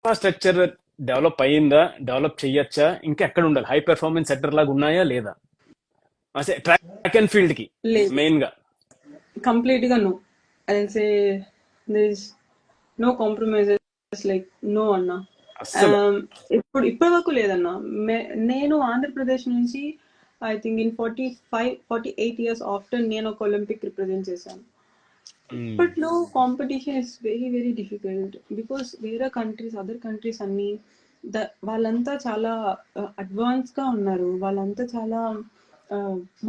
Infrastructure develop అయ్యిందా, develop చెయ్యొచ్చా, ఇంకా ఎక్కడ ఉండాలి, హై పెర్ఫార్మెన్స్ సెక్టర్ లాగా ఉన్నాయా లేదా, అసలు ట్రాక్ అండ్ ఫీల్డ్ కి లేదు, మెయిన్ గా? కంప్లీట్ గా no. I say there is no compromises, like no అన్న. అస్సలు. ఇప్పటి వరకు లేదన్న. నేను ఆంధ్రప్రదేశ్ నుంచి I think in 48 years after నేను ఒక ఒలింపిక్ రిప్రజెంట్ చేశాను. మ్మ్. ఇప్పట్లో competition is very very difficult, because వేరే కంట్రీస్, అదర్ కంట్రీస్ అన్ని వాళ్ళంతా చాలా అడ్వాన్స్ గా ఉన్నారు. వాళ్ళంతా చాలా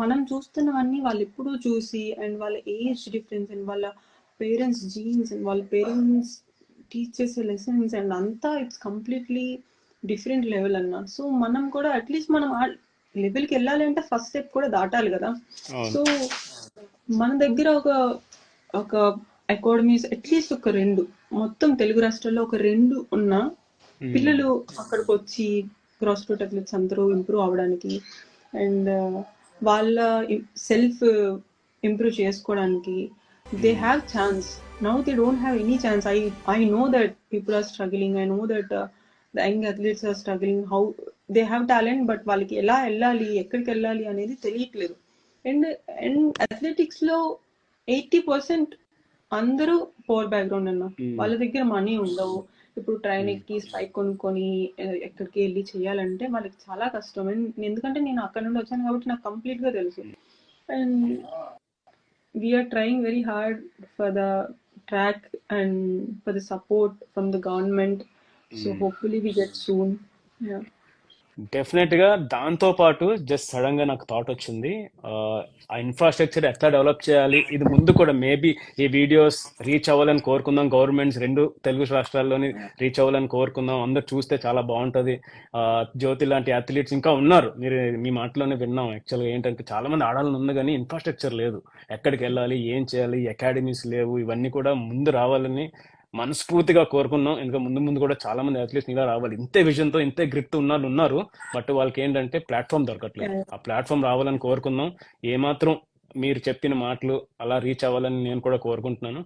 మనం చూస్తున్నవన్నీ వాళ్ళు ఎప్పుడూ చూసి, అండ్ వాళ్ళ ఏజ్ డిఫరెన్స్, అండ్ వాళ్ళ పేరెంట్స్ జీన్స్, అండ్ వాళ్ళ పేరెంట్స్ టీచ్ చేసే లెసన్స్, అండ్ అంతా ఇట్స్ కంప్లీట్లీ డిఫరెంట్ లెవెల్ అన్న. సో మనం కూడా అట్లీస్ట్ మనం ఆ లెవెల్కి వెళ్ళాలి అంటే ఫస్ట్ స్టెప్ కూడా దాటాలి కదా. అవును. సో మన దగ్గర ఒక ఒక అకాడమీస్ అట్లీస్ట్ ఒక రెండు, మొత్తం తెలుగు రాష్ట్రాల్లో ఒక రెండు ఉన్న మ్మ్. పిల్లలు అక్కడికి వచ్చి క్రాస్ రూట్ అథ్లెట్స్ అందరూ ఇంప్రూవ్ అవడానికి, అండ్ వాళ్ళ సెల్ఫ్ ఇంప్రూవ్ చేసుకోవడానికి they hmm. Have chance. Now they don't have any chance. I know that people are struggling, I know that the young athletes are struggling, how they have talent, but వాళ్ళకి ఎలా వెళ్ళాలి, ఎక్కడికి వెళ్ళాలి అనేది తెలియట్లేదు. And and athletics లో 80% అందరూ pour background అన్న. మ్మ్. వాళ్ళ దగ్గర మనీ ఉండవు. ఇప్పుడు ట్రైన్ మ్మ్. ఎక్కి స్పైక్ కొనుక్కొని ఎక్కడికి వెళ్ళి చేయాలంటే వాళ్ళకి చాలా కష్టం. అండ్ ఎందుకంటే నేను అక్కడ నుండి వచ్చాను కాబట్టి నాకు కంప్లీట్ గా తెలుసు. And we are trying very hard for the track and for the support from the government. So hmm. Hopefully we get soon. Definite గా దాంతో పాటు జస్ట్ సడన్ గా నాకు థాట్ వచ్చింది. ఆ ఆ ఇన్ఫ్రాస్ట్రక్చర్ ఎట్లా డెవలప్ చేయాలి, ఇది ముందు కూడా మేబీ ఈ వీడియోస్ రీచ్ అవ్వాలని కోరుకుందాం. గవర్నమెంట్స్ రెండు తెలుగు రాష్ట్రాల్లోని రీచ్ అవ్వాలని కోరుకుందాం. అందరు చూస్తే చాలా బాగుంటది. ఆ జ్యోతి లాంటి అథ్లీట్స్ ఇంకా ఉన్నారు, మీరు మీ మాటలోనే విన్నాం. యాక్చువల్గా ఏంటంటే చాలా మంది ఆడాలని ఉంది కానీ ఇన్ఫ్రాస్ట్రక్చర్ లేదు, ఎక్కడికి వెళ్ళాలి, ఏం చేయాలి, అకాడమీస్ లేవు. ఇవన్నీ కూడా ముందు రావాలని మనస్ఫూర్తిగా కోరుకున్నాం. ఇంకా ముందు ముందు కూడా చాలా మంది అథ్లీట్స్ ఇలా రావాలి. ఇంతే విజన్ తో, ఇంతే గ్రిట్ తో ఉన్న వాళ్ళు ఉన్నారు. బట్ వాళ్ళకి ఏంటంటే ప్లాట్ఫామ్ దొరకట్లేదు. ఆ ప్లాట్ఫామ్ రావాలని కోరుకుందాం. ఏమాత్రం మీరు చెప్పిన మాటలు అలా రీచ్ అవ్వాలని నేను కూడా కోరుకుంటున్నాను.